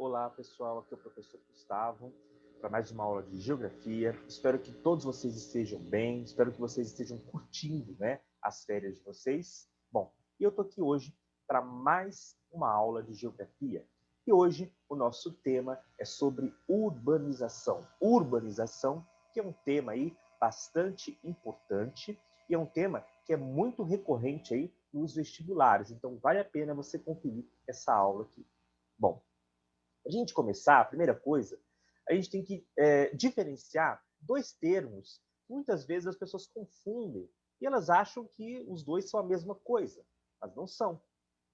Olá, pessoal. Aqui é o professor Gustavo para mais uma aula de geografia. Espero que todos vocês estejam bem, espero que vocês estejam curtindo, né, as férias de vocês. Bom, e eu estou aqui hoje para mais uma aula de geografia. E hoje o nosso tema é sobre urbanização. Urbanização, que é um tema aí bastante importante e é um tema que é muito recorrente aí nos vestibulares. Então vale a pena você conferir essa aula aqui. Bom, a gente começar, a primeira coisa, a gente tem que diferenciar dois termos que muitas vezes as pessoas confundem e elas acham que os dois são a mesma coisa, mas não são,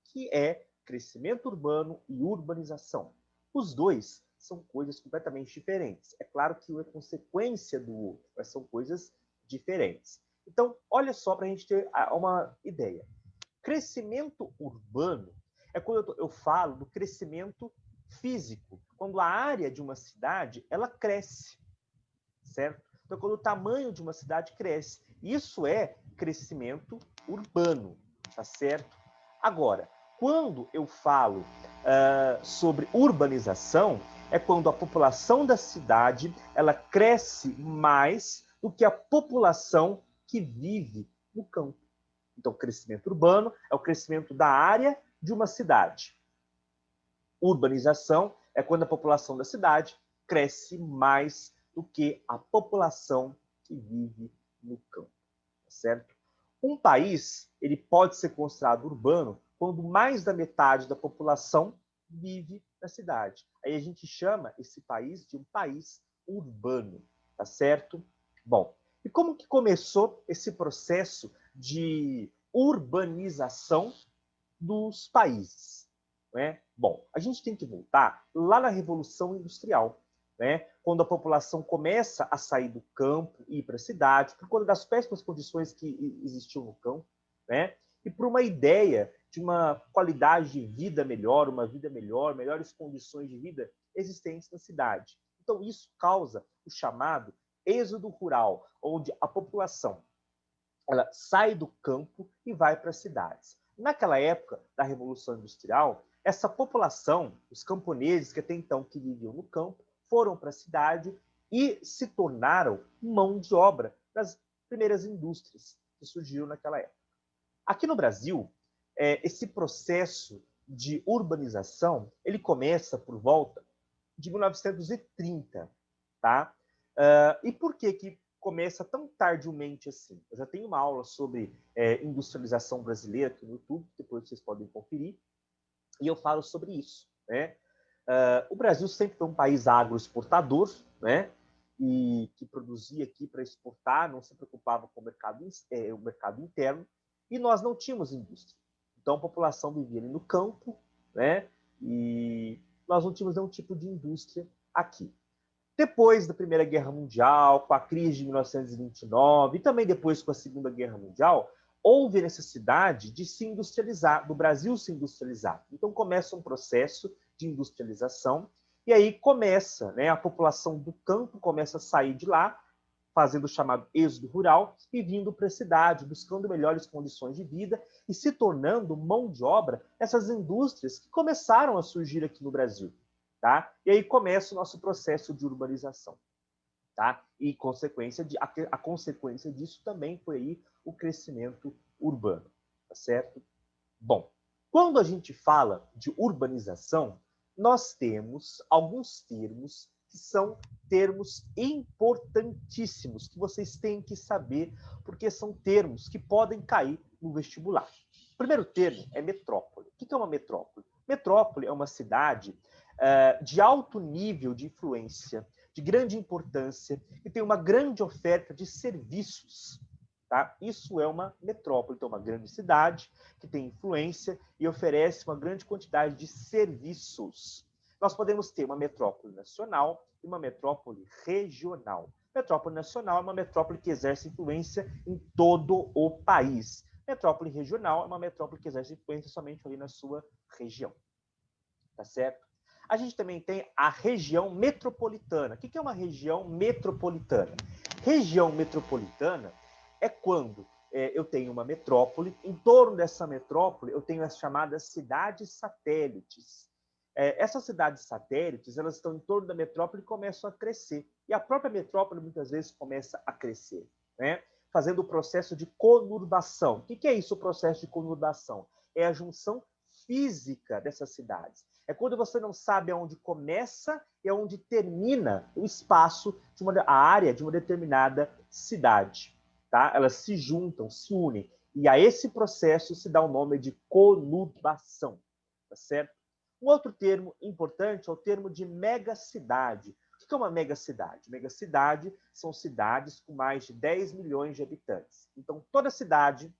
que é crescimento urbano e urbanização. Os dois são coisas completamente diferentes. É claro que um é consequência do outro, mas são coisas diferentes. Então, olha só para a gente ter uma ideia. Crescimento urbano é quando eu falo do crescimento físico, quando a área de uma cidade ela cresce, certo? Então, quando o tamanho de uma cidade cresce. Isso é crescimento urbano, tá certo? Agora, quando eu falo sobre urbanização, é quando a população da cidade ela cresce mais do que a população que vive no campo. Então, crescimento urbano é o crescimento da área de uma cidade. Urbanização é quando a população da cidade cresce mais do que a população que vive no campo, certo? Um país ele pode ser considerado urbano quando mais da metade da população vive na cidade. Aí a gente chama esse país de um país urbano, tá certo? Bom, e como que começou esse processo de urbanização dos países? Né? Bom, a gente tem que voltar lá na Revolução Industrial, né? Quando a população começa a sair do campo e ir para a cidade, por conta das péssimas condições que existiam no campo, né? E por uma ideia de uma qualidade de vida melhor, uma vida melhor, melhores condições de vida existentes na cidade. Então, isso causa o chamado êxodo rural, onde a população ela sai do campo e vai para as cidades. Naquela época da Revolução Industrial, essa população, os camponeses que até então que viviam no campo, foram para a cidade e se tornaram mão de obra das primeiras indústrias que surgiram naquela época. Aqui no Brasil, esse processo de urbanização ele começa por volta de 1930, tá? E por que começa tão tardiamente assim? Eu já tenho uma aula sobre industrialização brasileira aqui no YouTube, depois vocês podem conferir, e eu falo sobre isso, né? O Brasil sempre foi um país agroexportador, né? E que produzia aqui para exportar, não se preocupava com o mercado interno, e nós não tínhamos indústria. Então a população vivia ali no campo, né? E nós não tínhamos nenhum tipo de indústria aqui. Depois da Primeira Guerra Mundial, com a crise de 1929 e também depois com a Segunda Guerra Mundial, houve necessidade de se industrializar, do Brasil se industrializar. Então começa um processo de industrialização e aí começa, né, a população do campo começa a sair de lá, fazendo o chamado êxodo rural e vindo para a cidade, buscando melhores condições de vida e se tornando mão de obra essas indústrias que começaram a surgir aqui no Brasil. Tá? E aí começa o nosso processo de urbanização. Tá? E a consequência disso também foi aí o crescimento urbano. Tá certo? Bom, quando a gente fala de urbanização, nós temos alguns termos que são termos importantíssimos, que vocês têm que saber, porque são termos que podem cair no vestibular. O primeiro termo é metrópole. O que é uma metrópole? Metrópole é uma cidade de alto nível de influência, de grande importância, que tem uma grande oferta de serviços. Tá? Isso é uma metrópole, então uma grande cidade que tem influência e oferece uma grande quantidade de serviços. Nós podemos ter uma metrópole nacional e uma metrópole regional. Metrópole nacional é uma metrópole que exerce influência em todo o país. Metrópole regional é uma metrópole que exerce influência somente ali na sua região. Tá certo? A gente também tem a região metropolitana. O que é uma região metropolitana? Região metropolitana é quando eu tenho uma metrópole, em torno dessa metrópole eu tenho as chamadas cidades satélites. Essas cidades satélites, elas estão em torno da metrópole e começam a crescer. E a própria metrópole, muitas vezes, começa a crescer, né? Fazendo o processo de conurbação. O que é isso, o processo de conurbação? É a junção física dessas cidades. É quando você não sabe aonde começa e aonde termina o espaço, a área de uma determinada cidade. Tá? Elas se juntam, se unem. E a esse processo se dá o nome de conurbação. Tá certo? Um outro termo importante é o termo de megacidade. O que é uma megacidade? Megacidade são cidades com mais de 10 milhões de habitantes. Então, toda cidade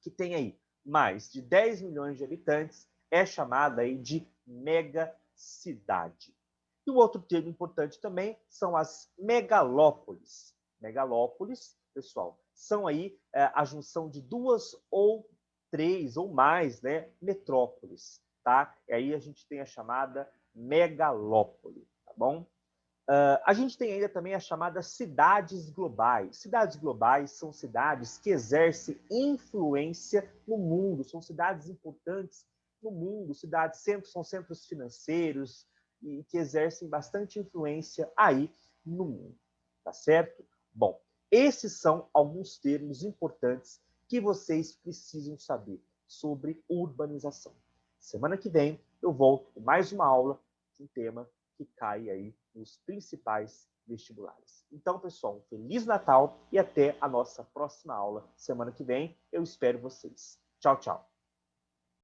que tem aí mais de 10 milhões de habitantes é chamada aí de megacidade. E o outro termo importante também são as megalópolis. Megalópolis, pessoal, são aí a junção de 2 ou 3 ou mais, né, metrópoles, tá? E aí a gente tem a chamada megalópole, tá bom? A gente tem ainda também as chamadas cidades globais. Cidades globais são cidades que exercem influência no mundo, são cidades importantes no mundo, cidades centros, são centros financeiros e que exercem bastante influência aí no mundo, tá certo? Bom, esses são alguns termos importantes que vocês precisam saber sobre urbanização. Semana que vem eu volto com mais uma aula de um tema que cai aí nos principais vestibulares. Então, pessoal, um Feliz Natal e até a nossa próxima aula semana que vem. Eu espero vocês. Tchau, tchau.